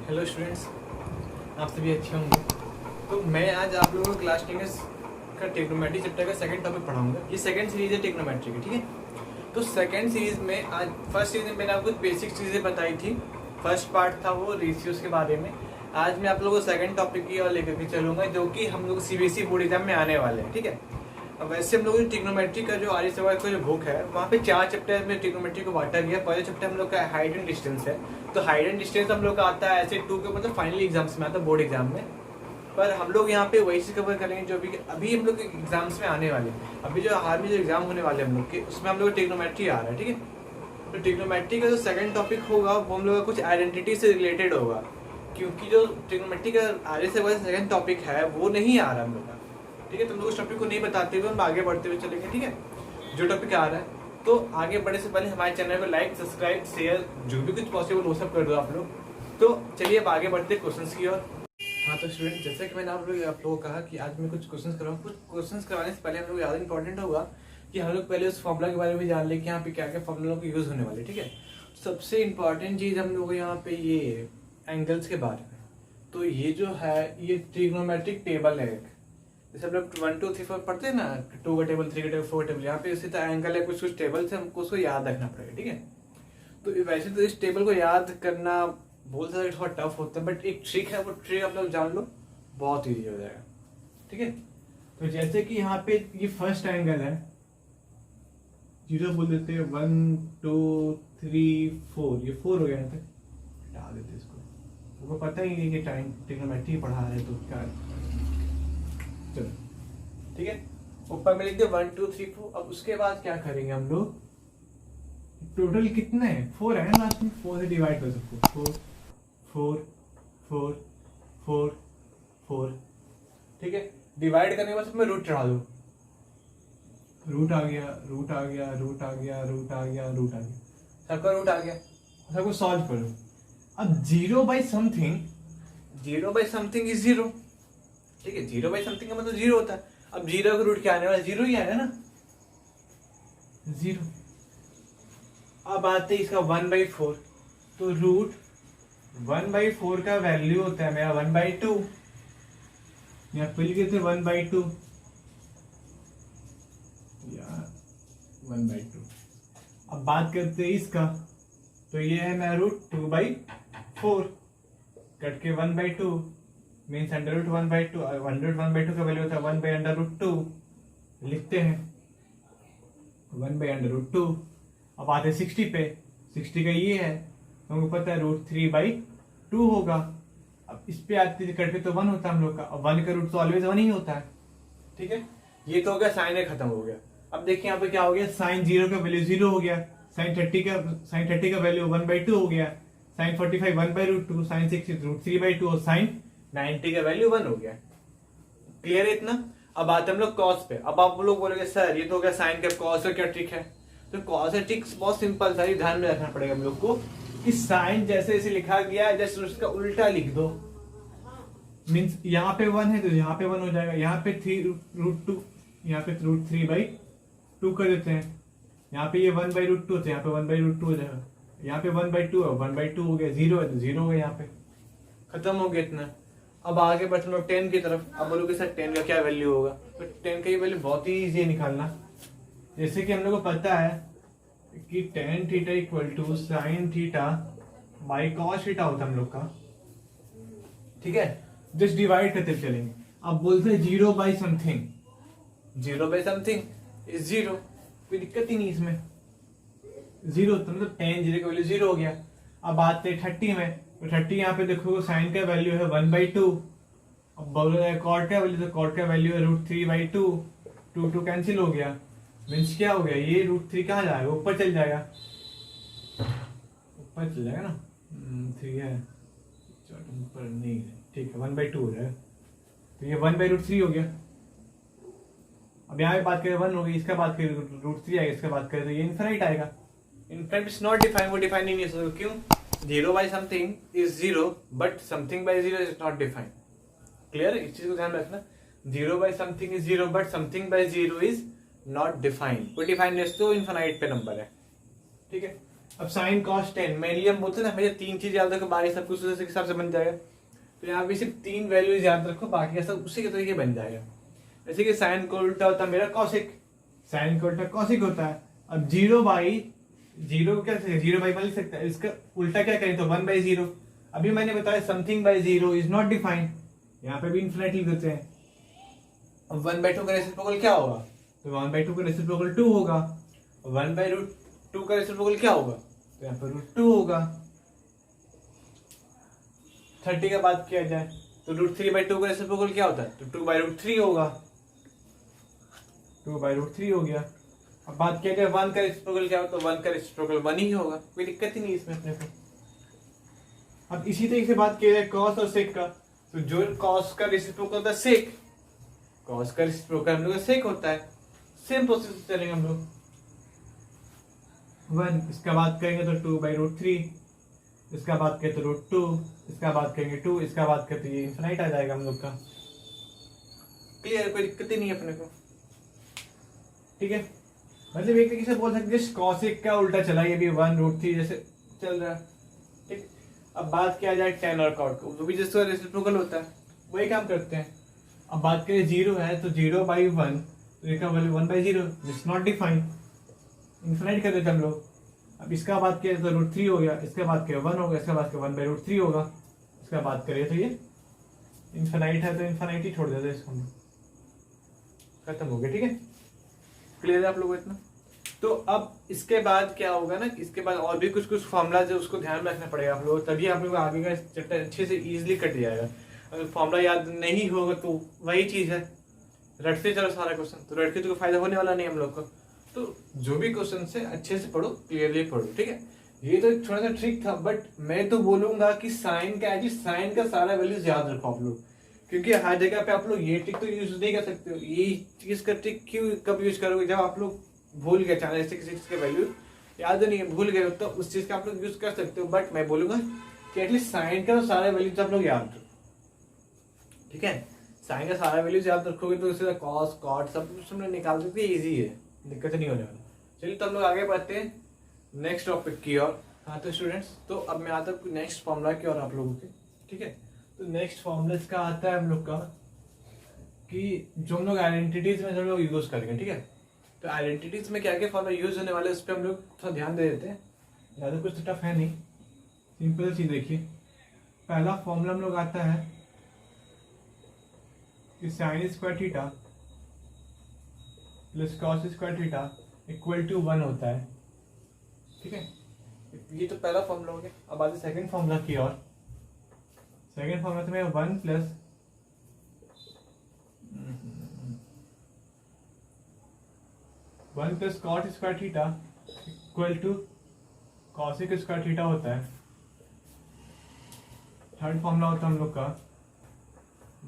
Hello students, आप सभी अच्छे होंगे। तो मैं आज आप लोगों को क्लास 10 का ट्रिग्नोमेट्री चैप्टर का सेकंड टॉपिक पढ़ाऊंगा। ये सेकंड सीरीज है ट्रिग्नोमेट्री की, ठीक है। तो सेकंड सीरीज में आज फर्स्ट सीरीज में मैंने आपको बेसिक चीज़ें बताई थी। फर्स्ट पार्ट था वो रेशियोज के बारे में। आज मैं आप लोगों को सेकंड टॉपिक की और लेकर के चलूँगा, जो कि हम लोग CBSE बोर्ड एग्जाम में आने वाले हैं, ठीक है। अब वैसे हम लोग ट्रिग्नोमेट्री का जो आर्य सवाल का जो बुक है, वहाँ पे 4 चैप्टर में ट्रिग्नोमेट्री को बांटा गया। पहले चैप्टर हम लोग का हाइट एंड डिस्टेंस है। तो हाइट एंड डिस्टेंस हम लोग का आता है ऐसे 2 के मतलब फाइनल एग्जाम्स में आता है, बोर्ड एग्जाम में। पर हम लोग यहाँ पे वही चीज कवर करेंगे जो भी अभी हम लोग के एग्जाम्स में आने वाले हैं। अभी जो हाल में जो एग्जाम होने वाले हैं हम लोग के, उसमें हम लोग ट्रिग्नोमेट्री आ रहा है, ठीक है। तो ट्रिग्नोमेट्री का जो सेकंड टॉपिक होगा वो हम लोग का कुछ आइडेंटिटी से रिलेटेड होगा, क्योंकि जो ट्रिग्नोमेट्री का आर्य सवाल सेकंड टॉपिक है वो नहीं आ रहा हम लोग का, ठीक है। तुम लोग उस टॉपिक को नहीं बताते हुए हम आगे बढ़ते हुए चलेंगे, ठीक है। जो टॉपिक आ रहा है, तो आगे बढ़ने से पहले हमारे चैनल को लाइक, सब्सक्राइब, शेयर जो भी कुछ पॉसिबल वो सब कर दो आप लोग। तो चलिए अब आगे बढ़ते क्वेश्चंस की ओर। हाँ तो स्टूडेंट, जैसे कि मैंने आप लोगों को कहा कि आज मैं कुछ क्वेश्चंस कराऊँ। कुछ क्वेश्चंस करवाने से पहले हम लोग ज़्यादा इंपॉर्टेंट होगा कि हम लोग पहले उस फॉर्मूला के बारे में जान लें कि यहाँ पे क्या क्या फॉर्मूला के यूज़ होने वाले, ठीक है। सबसे इंपॉर्टेंट चीज़ हम लोग यहाँ पे ये एंगल्स के बारे में। तो ये जो है ये ट्रिग्नोमेट्रिक टेबल है एक। जैसे हम लोग 1 2 3 4 पढ़ते हैं ना, 2 का टेबल, 3 का टेबल, 4 का टेबल। यहाँ पे इसी तरह एंगल है, कुछ कुछ टेबल से हमको उसको याद रखना पड़ेगा, ठीक है। तो वैसे तो इस टेबल को याद करना बहुत ज़्यादा थोड़ा टफ होता है, बट एक ट्रिक है, वो ट्रिक आप लोग जान लो, बहुत ईजी हो जाएगा, ठीक है। तो जैसे कि यहाँ पे ये फर्स्ट एंगल है, 0 बोल देते हैं, 1 2 3 4, ये 4 हो गया। यहाँ पे हटा देते इसको, वो पता ही नहीं कि टाइम ट्रिग्नोमेट्री पढ़ा है तो क्या। चलो ठीक है, ऊपर में लिख दे 1 2 3 4। अब उसके बाद क्या करेंगे हम लोग, टोटल कितने हैं, 4 है ना, लास्ट में 4 से डिवाइड कर सकते हो, 4 4 4 4 4, ठीक है। डिवाइड करने के बाद उसमें रूट चढ़ा दो, रूट आ गया, रूट आ गया, रूट आ गया, रूट आ गया, रूट आ गया, सबका रूट आ गया। सबको सॉल्व करो। अब 0 by something, 0 by something is 0, ठीक है। 0 बाई समथिंग का मतलब 0 होता है। अब 0 का रूट क्या आने वाला, 0 ही आएगा ना, 0। अब आते इसका 1/4, तो रूट 1/4 का वैल्यू होता है मेरा 1/2, या फिर लिख देते 1/2 या 1/2। अब बात करते हैं इसका, तो ये है मेरा रूट 2/4, कट के 1/2 means under root 1/2। Under root 1/2 का वैल्यू होता है 1/√2, लिखते हैं 1/√2। अब आते 60 पे, 60 का ये है, हमको पता है √3/2 होगा। अब इस पे आते कट के तो 1 होता है हम लोग का, अब 1 का रूट तो ऑलवेज 1 ही होता है, ठीक है। ये तो हो गया, साइन ए खत्म हो गया। अब देखिए यहाँ पे क्या हो गया, साइन 0 का वैल्यू 0 हो गया, साइन 30 का वैल्यू 1/2 हो गया, साइन 45 1/√2, साइन 60 √3/2 और साइन 90 का वैल्यू 1 हो गया। क्लियर है इतना। अब आते हम लोग कॉस पे। अब आप लोग बोलोगे सर ये तो हो गया साइन का, कॉस का क्या ट्रिक है। तो कॉस का ट्रिक बहुत सिंपल था, ध्यान में रखना पड़ेगा हम लोग को कि साइन जैसे जैसे लिखा गया है जैसे उसका उल्टा लिख दो। मीन्स यहाँ पे 1 है तो यहाँ पे 1 हो जाएगा, यहाँ पे 3√2, यहाँ पे √3/2 कर देते हैं, यहाँ पे ये 1/√2 तो यहाँ पे 1/√2 हो जाएगा, यहाँ पे 1/2 है 1/2 हो गया, 0 है तो 0 हो गया, यहाँ पे खत्म हो गया इतना। अब आगे बढ़ते लोग 10 की तरफ। अब बोलोगे सर 10 का क्या वैल्यू होगा, तो 10 का ये वैल्यू बहुत ही ईजी है निकालना। जैसे कि हम लोग को पता है कि tan theta equal to sine theta by cos theta होता है हम लोग का, ठीक है। जस्ट डिवाइड करते चलेंगे। अब बोलते हैं 0 by something, 0 by something is 0, कोई दिक्कत ही नहीं इसमें, 0 तो मतलब tan 0 का वैल्यू 0 हो गया। अब आते हैं 30 में, तो 30 यहाँ पे देखो साइन का वैल्यू है 1/2, अब कॉट का वैल्यू, तो कॉट का वैल्यू है √3/2, 2 कैंसिल हो गया, मीन्स क्या हो गया, ये √3 कहाँ जाएगा, ऊपर चल जाएगा, ऊपर चल जाएगा ना, 3 है ऊपर नहीं है, ठीक है 1/2 हो जाएगा, तो ये 1/√3 हो गया। अब यहाँ पे बात करें 1 हो गई, इसका बात करें √3 आएगा, इसका बात करें तो ये इनफाइनाइट आएगा। इनफाइनाइट इज नॉट डिफाइन, वो डिफाइन ही नहीं है, क्यों, 0 by something is 0 but something by 0 is not define. Clear, इस चीज को ध्यान रखना, 0 by something is 0 but something by 0 is not define. वो डिफाइन तो इनफाइनाइट पे नंबर है, ठीक है। अब साइन कॉस 10 मेनली हम बोलते हैं ना हमें 3 चीज याद रखो, बाकी सब कुछ उसी के हिसाब से बन जाएगा। तो यहाँ पे सिर्फ 3 वैल्यूज याद रखो, बाकी का सब उसी के तरीके बन जाएगा। जैसे कि साइन को उल्टा होता है मेरा कॉसिक, साइन को उल्टा कॉसिक होता है। अब 0/0 क्या 0/1 लिख सकता है, इसका उल्टा क्या करें तो 1/0। अभी मैंने बताया something bye 0 is not defined, यहाँ पे भी इन्फिनिट लिख देते हैं। अब 1/2 का रेसिप्रोकल क्या होगा, तो 1/2 का रेसिप्रोकल 2 होगा। 1/√2 का रेसिप्रोकल क्या होगा, तो यहाँ पर √2 होगा। 30 का बात किया जाए तो √3/2 का रेसिप्रोकल क्या होता है, तो 2/√3 होगा, 2/√3 हो गया। अब बात किया जाए 1 का रेसिप्रोकल क्या होता है, तो 1 का रेसिप्रोकल 1 ही होगा, कोई दिक्कत ही नहीं इसमें अपने को। अब इसी तरीके से बात किया जाए कॉस और सेक का, तो जो कॉस का रेसिप्रोकल होता है सेक, कॉस का रेसिप्रोकल हम लोग का सेक होता है। सेम प्रोसेस चलेंगे हम लोग। 1 इसका बात करेंगे तो 2/√3, इसका बात करें तो √2, इसका बात करेंगे 2, इसका बात करें तो ये इनफिनाइट आ जाएगा हम लोग का। क्लियर, कोई दिक्कत ही नहीं है अपने को, ठीक है। मतलब एक तरीके से बोल सकते हैं कॉसिक का उल्टा चला, ये भी 1√3 जैसे चल रहा है, ठीक। अब बात किया जाए tan और cot को, वो भी जिसका रेसिप्रोकल होता है वही काम करते हैं। अब बात करें 0 है तो 0/1, तो इसका value 1/0 it's not defined, infinite कर देते हम लोग। अब इसका बात किया तो √3 हो गया, इसका बात किया 1 होगा, इसका बात किया 1/√3 होगा, इसका बात करें तो ये इनफिनाइट है तो इनफिनाइट ही छोड़ देते हैं इसको हम, खत्म हो गया, ठीक है। क्लियर है आप लोगों को इतना। तो अब इसके बाद क्या होगा ना, इसके बाद और भी कुछ फॉर्मूलाज है उसको ध्यान में रखना पड़ेगा आप लोगों को, तभी आप लोगों को आगे का चैप्टर अच्छे से इजीली कट जाएगा। अगर फॉर्मूला याद नहीं होगा तो वही चीज है, रटते चलो सारा क्वेश्चन, तो रट के तो कोई फायदा होने वाला नहीं हम लोग को। तो जो भी क्वेश्चन है अच्छे से पढ़ो, क्लियरली पढ़ो, ठीक है। ये तो थोड़ा सा ट्रिक था, बट मैं तो बोलूंगा कि साइन का सारा वैल्यूज याद रखो आप लोग, क्योंकि हर जगह पे आप लोग ये ट्रिक तो यूज नहीं कर सकते हो। ये चीज का ट्रिक क्यों कब यूज करोगे, जब आप लोग भूल गए अचानक से किसी चीज के वैल्यू याद नहीं है, भूल गए, तो उस चीज का आप लोग यूज कर सकते हो। बट मैं बोलूंगा कि एटलीस्ट साइन का सारे वैल्यूज आप लोग याद रखो, ठीक है। साइन का सारा वैल्यूज याद रखोगे तो उससे कॉस कॉट सब निकाल सकते, इजी है, दिक्कत नहीं होने वाला। चलिए तो हम लोग आगे बढ़ते हैं नेक्स्ट टॉपिक की ओर। हाँ तो स्टूडेंट्स, तो अब मैं आता हूँ नेक्स्ट फॉर्मूला की ओर आप लोगों के, ठीक है। तो नेक्स्ट फॉर्मूला इसका आता है हम लोग का कि जो हम लोग आइडेंटिटीज में हम लोग यूज करेंगे, ठीक है। तो आइडेंटिटीज में क्या क्या फॉर्मूला यूज होने वाले उस पर हम लोग थोड़ा ध्यान दे देते हैं। ज़्यादा कुछ तो टफ है नहीं, सिंपल चीज देखिए। पहला फॉर्मूला हम लोग आता है कि sine square theta plus cos square theta equal to 1 होता है, ठीक है। ये तो पहला फॉर्मूला हो गया। अब आते सेकंड फॉर्मूला की ओर। सेकंड फॉर्मूला में 1 plus cot square theta equal to cosec square theta होता है। थर्ड फॉर्मूला होता है हम लोग का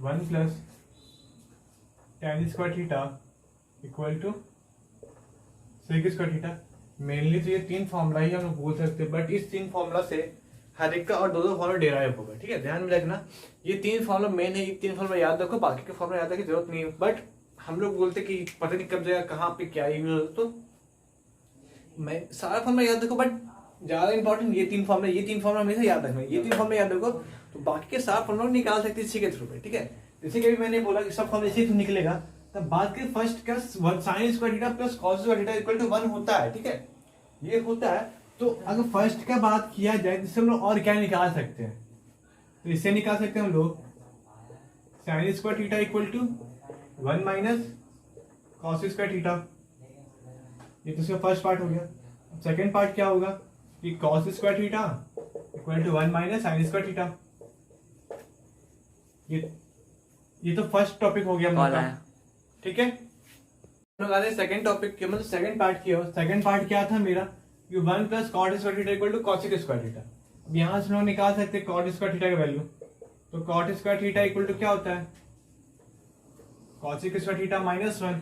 1 plus tan square theta equal to sec square theta. Mainly तो ये 3 फॉर्मूला ही हम लोग बोल सकते हैं, बट इस 3 फॉर्मूला से हर एक का और दो फॉर्मूला डेराइव होगा, ठीक है। ध्यान में रखना, ये 3 फॉर्मूला मेन है, ये 3 फॉर्मूला याद रखो, बाकी के फॉर्मूला याद रखने की जरूरत नहीं है। बट हम लोग बोलते कि पता नहीं कब जगह कहाँ पे क्या यूज हो, तो मैं सारा फॉर्मूला याद रखो, बट ज्यादा इंपॉर्टेंट ये 3 फॉर्मूला हमेशा याद रखना। ये 3 फॉर्मूला याद रखो तो बाकी के सारा फॉर्मूला निकाल सकते इसी के थ्रू पे, ठीक है। जैसे कि मैंने बोला कि सब फॉर्मूला इसी थ्रू निकलेगा, तब बात के फर्स्ट का sine square theta plus cos square theta equal to 1 होता है, ठीक है। ये होता है, तो अगर फर्स्ट का बात किया जाए तो इससे हम लोग और क्या निकाल सकते हैं, तो इससे निकाल सकते हैं हम लोग sine square theta equal to 1 minus cos square theta. ये तो इसका फर्स्ट पार्ट हो गया। सेकेंड पार्ट क्या होगा कि cos square theta equal to 1 minus sine square theta. ये तो फर्स्ट टॉपिक हो गया हम लोग का, ठीक है। हम लोग आते हैं सेकंड टॉपिक के, मतलब सेकंड पार्ट की। सेकंड पार्ट क्या था मेरा कि 1 plus cot square theta equal to cosec square theta. अब यहाँ से हम लोग निकाल सकते हैं कॉट स्क्वायर थीटा का वैल्यू, तो cot square theta equal to क्या होता है कॉसिक स्क्वायर थीटा माइनस 1।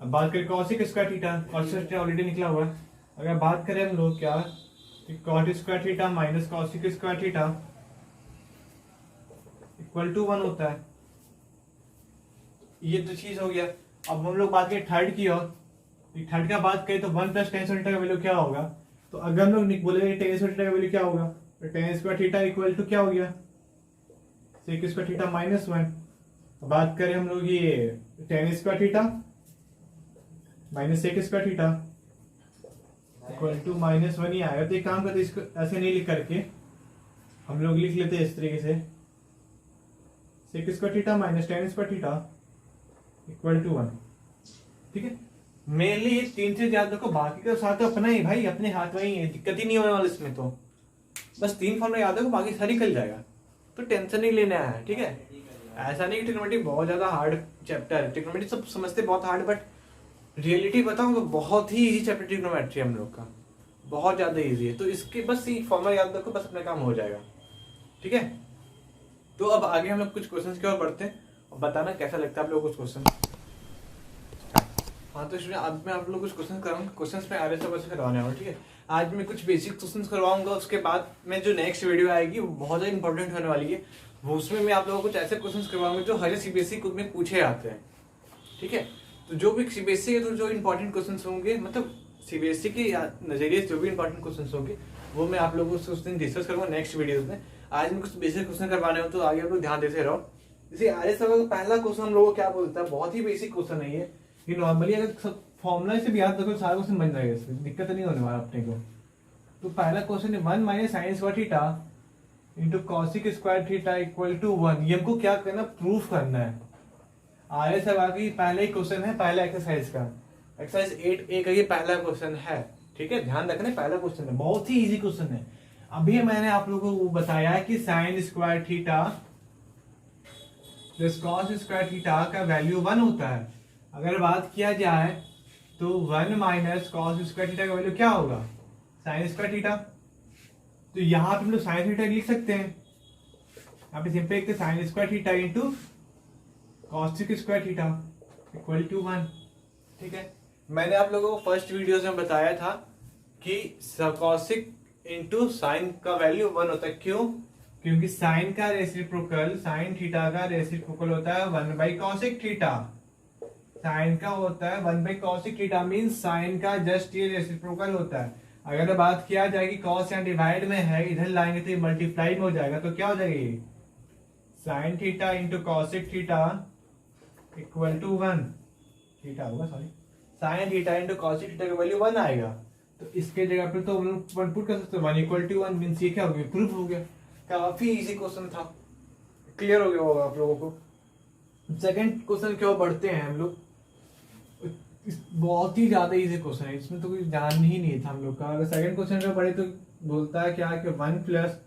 अब बात करें cosec square theta, cosec square theta already निकला हुआ है। अगर बात करें हम लोग क्या कि cot square theta minus cosec square theta equal to 1 होता है। ये तो चीज हो गया। अब हम लोग बात करें थर्ड की ओर। थर्ड का बात करें तो 1 प्लस tan स्क्वायर थीटा का वैल्यू क्या होगा, तो अगर हम लोग बोले टेन स्क्वायर थीटा का वैल्यू क्या होगा, तो tan square theta equal to क्या हो गया, sec square theta minus one. बात करें हम लोग ये tan square theta minus sec square theta equal to minus one ही आएगा। तो एक काम करते इसको ऐसे नहीं लिख करके हम लोग लिख लेते हैं इस तरीके से, sec square theta minus tan square theta equal to one. ठीक है, मेनली ये तीन से ज्यादा को, बाकी का साथ तो अपना ही भाई, अपने हाथ में ही है, दिक्कत ही नहीं होने वाला इसमें। तो बस तीन फॉर्मूला याद है, बाकी सारी निकल जाएगा, तो टेंशन नहीं लेना है। ठीक है, ऐसा नहीं कि ट्रिग्नोमेट्री बहुत ज्यादा हार्ड चैप्टर है, ट्रिग्नोमेट्री सब समझते बहुत हार्ड, बट रियलिटी बताऊं तो बहुत ही इजी चैप्टर ट्रिग्नोमेट्री हम लोग का, बहुत ज्यादा इजी है। तो इसके बस ये फॉर्मूला याद रखो, बस अपना काम हो जाएगा। ठीक है, तो अब आगे हम लोग कुछ क्वेश्चंस की ओर बढ़ते हैं और बताना कैसा लगता है आप लोगों को कुछ क्वेश्चन। हाँ तो स्टूडेंट, अब मैं आप लोग कुछ क्वेश्चन कराऊंगा, क्वेश्चंस में आगे सब ऐसे करवाने वाला। ठीक है, आज मैं कुछ बेसिक क्वेश्चंस करवाऊंगा, उसके बाद में जो नेक्स्ट वीडियो आएगी वो बहुत ज़्यादा इंपॉर्टेंट होने वाली है, वो उसमें मैं आप लोगों को कुछ ऐसे क्वेश्चंस करवाऊंगा जो हर सीबीएसई में पूछे जाते हैं। ठीक है, तो जो भी सीबीएसई के तो जो इंपॉर्टेंट क्वेश्चंस होंगे, मतलब सीबीएसई के नजरिए से जो भी इंपॉर्टेंट क्वेश्चंस होंगे वो मैं आप लोगों से उस दिन डिस्कस करूंगा नेक्स्ट वीडियोस में। आज मैं कुछ बेसिक क्वेश्चन करवाने हो, तो आगे आप लोग ध्यान देते रहो। जैसे आर्य सवाल का पहला क्वेश्चन हम लोगों को क्या बोलता है, बहुत ही बेसिक क्वेश्चन है ये नॉर्मली अगर फॉर्मूला से भी याद रखो सारा क्वेश्चन बन जाएगा, इसमें दिक्कत नहीं होने वाला अपने को। तो पहला क्वेश्चन है 1 minus sine square theta into cosec square theta equal to 1। ये हमको क्या करना, प्रूफ करना है। आर्य सवाल की पहला ही क्वेश्चन है, पहला एक्सरसाइज का, एक्सरसाइज 8A का ये पहला क्वेश्चन है। ठीक है, ध्यान रखना, पहला क्वेश्चन है, बहुत ही इजी क्वेश्चन है। अभी मैंने आप लोगों को बताया है कि sine square theta plus cos square theta का वैल्यू 1 होता है। अगर बात किया जाए तो 1 माइनस कॉस स्क्वायर थीटा का वैल्यू क्या होगा, साइन स्क्वायर थीटा। तो यहाँ पे हम लोग साइन थीटा लिख सकते हैं, यहाँ पे सिंपल लिखते sine square theta into cosec square theta equal to 1। ठीक है, मैंने आप लोगों को फर्स्ट वीडियो में बताया था कि कॉसिक इंटू साइन का वैल्यू 1 होता है। क्यों, क्योंकि साइन का रेसिप्रोकल, साइन थीटा का रेसिप्रोकल होता है 1 बाई कॉसिक थीटा। साइन का होता है 1 by cosec theta, mean sine का जस्ट ये रेसिप्रोकल होता है। अगर बात किया जाए कि कॉस यहाँ डिवाइड में है, इधर लाएंगे तो ये मल्टीप्लाई में हो जाएगा, तो क्या हो जाएगा ये sine theta into cosec theta equal to 1 theta होगा, sorry sine theta into cosec theta का वैल्यू 1 आएगा। तो इसके जगह पे तो 1 पुट कर सकते हो, 1 इक्वल टू 1 मीन्स ये क्या हो गया, प्रूफ हो गया। काफी इजी क्वेश्चन था, क्लियर हो गया होगा आप लोगों को। सेकंड क्वेश्चन की ओर बढ़ते हैं हम लोग, बहुत ही ज्यादा इजी क्वेश्चन है, इसमें तो कोई जान ही नहीं था हम लोग का। अगर सेकंड क्वेश्चन का पढ़े तो बोलता है क्या कि 1 plus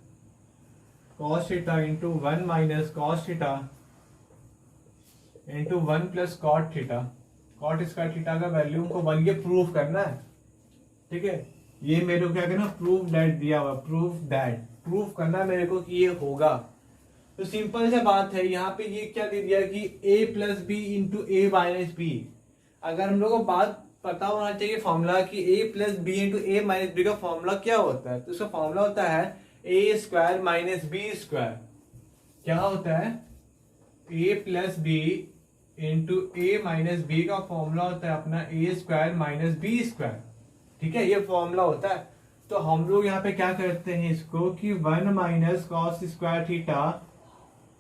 cos theta into 1 minus cos theta into 1 plus cot theta, cot square theta का वैल्यू को 1 ये प्रूफ करना है। ठीक है, ये मेरे को क्या करना, प्रूफ दैट दिया हुआ, प्रूफ करना मेरे को कि ये होगा। तो सिंपल सा बात है, यहाँ पे ये क्या दे दिया कि a plus B into A minus B. अगर हम लोग को बात पता होना चाहिए फॉर्मूला कि a plus B into A minus B का फॉर्मूला क्या होता है, तो इसका फॉर्मूला होता है A square minus B square. क्या होता है, a plus B into A minus B का फॉर्मूला होता है अपना A square minus B square. ठीक है, ये फॉर्मूला होता है। तो हम लोग यहाँ पे क्या करते हैं इसको कि 1 माइनस कॉस स्क्वायर थीटा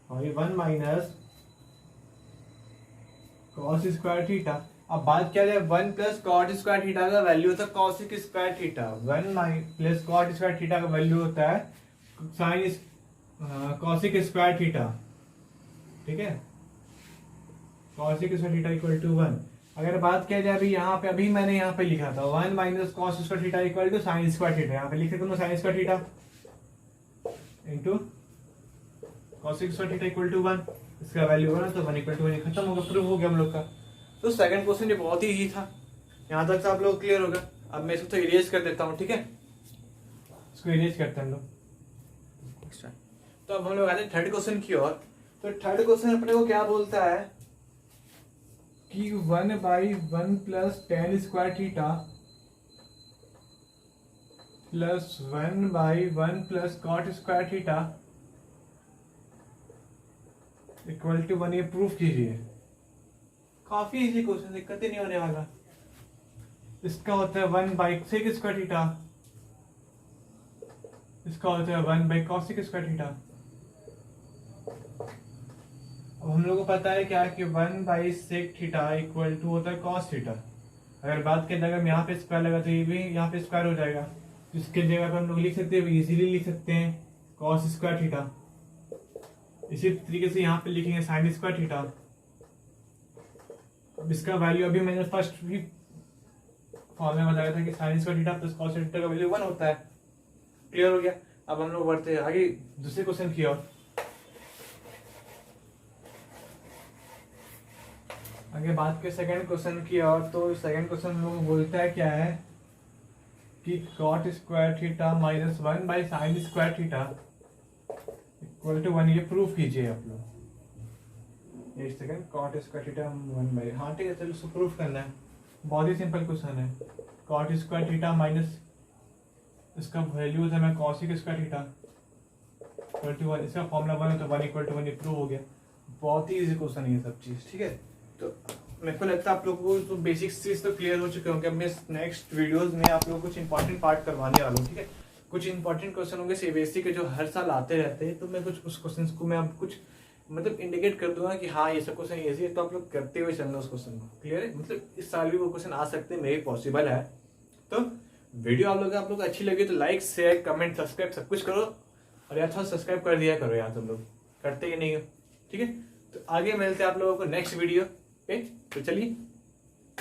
और 1 माइनस कॉस स्क्वायर थीटा। अब बात किया जाए 1 प्लस कॉट स्क्वायर थीटा का वैल्यू होता है cosec square theta, 1 plus cot square theta का वैल्यू होता है साइन कॉसिक स्क्वायर थीटा। ठीक है, cosec square theta equal to 1। अगर बात किया जाए अभी यहाँ पे, अभी मैंने यहाँ पे लिखा था 1 minus cos square theta equal to sine square theta, यहाँ पे लिख सकता हूँ sine square theta into cosec square theta equal to 1। इसका वैल्यू होगा ना, तो 1 इक्वल टू 1 खत्म हो गया, प्रूफ हो गया हम लोग का। तो सेकंड क्वेश्चन ये बहुत ही इजी था, यहाँ तक आप लोग क्लियर होगा। अब मैं इसको तो इरेज कर देता हूँ। ठीक है, इसको इरेज करते हैं हम लोग। तो अब हम लोग आते हैं थर्ड क्वेश्चन की ओर। तो थर्ड क्वेश्चन अपने को क्या बोलता है कि 1 by 1 plus tan square theta plus 1 by 1 plus cot square theta equal to 1, ये प्रूफ कीजिए। काफी इजी क्वेश्चन, दिक्कत ही नहीं होने वाला। इसका होता है 1 बाई सेक स्क्वायर थीटा इसका होता है 1/cos² थीटा। अब हम लोग को पता है क्या कि 1/sec थीटा इक्वल टू होता है cos थीटा। अगर बात करें अगर हम यहाँ पे स्क्वायर लगा तो ये भी यहाँ पे स्क्वायर हो जाएगा, तो इसके जगह पर हम लोग लिख सकते हैं, इजीली लिख सकते हैं cos² थीटा। इसी तरीके से यहाँ पे लिखेंगे sin² थीटा। अब इसका वैल्यू अभी मैंने फर्स्ट भी फॉर्म में बताया था कि sin² theta plus cos theta का वैल्यू 1 होता है। क्लियर हो गया। अब हम लोग बढ़ते हैं आगे दूसरे क्वेश्चन की ओर। आगे बात करें सेकंड क्वेश्चन की ओर, तो सेकंड क्वेश्चन हम लोग बोलता है क्या है कि cot² theta minus 1/sin² theta equal to 1, ये प्रूफ कीजिए आप लोग। एक सेकंड, cot² थीटा 1/, हाँ ठीक है, चलो इसको प्रूफ करना है। बहुत ही सिंपल क्वेश्चन है। cot² थीटा माइनस इसका वैल्यू होता है cos² थीटा इक्वल टू 1, इसका फॉर्मूला 1 है तो 1 = 1, ये प्रूव हो गया। बहुत ही इजी क्वेश्चन है ये सब चीज़, ठीक है। तो मेरे को लगता है आप लोगों को तो बेसिक्स चीज तो क्लियर हो चुके होंगे। अब मैं नेक्स्ट वीडियोस में आप लोगों को कुछ इंपॉर्टेंट पार्ट करवाने वाला हूँ, ठीक है। कुछ इंपॉर्टेंट क्वेश्चन होंगे सीबीएसई के जो हर साल आते रहते हैं, तो मैं कुछ उस क्वेश्चन को मैं अब कुछ मतलब इंडिकेट कर दूंगा कि हाँ ये सब क्वेश्चन ईजी है, तो आप लोग करते हुए चलना उस क्वेश्चन को। क्लियर है, मतलब इस साल भी वो क्वेश्चन आ सकते हैं, मे भी पॉसिबल है। तो वीडियो आप लोग अच्छी लगी तो लाइक शेयर कमेंट सब्सक्राइब सब कुछ करो, और यार थोड़ा सब्सक्राइब कर दिया करो यार, तुम लोग करते ही नहीं हो, ठीक है। तो आगे मिलते हैं आप लोगों को नेक्स्ट वीडियो पे, तो चलिए।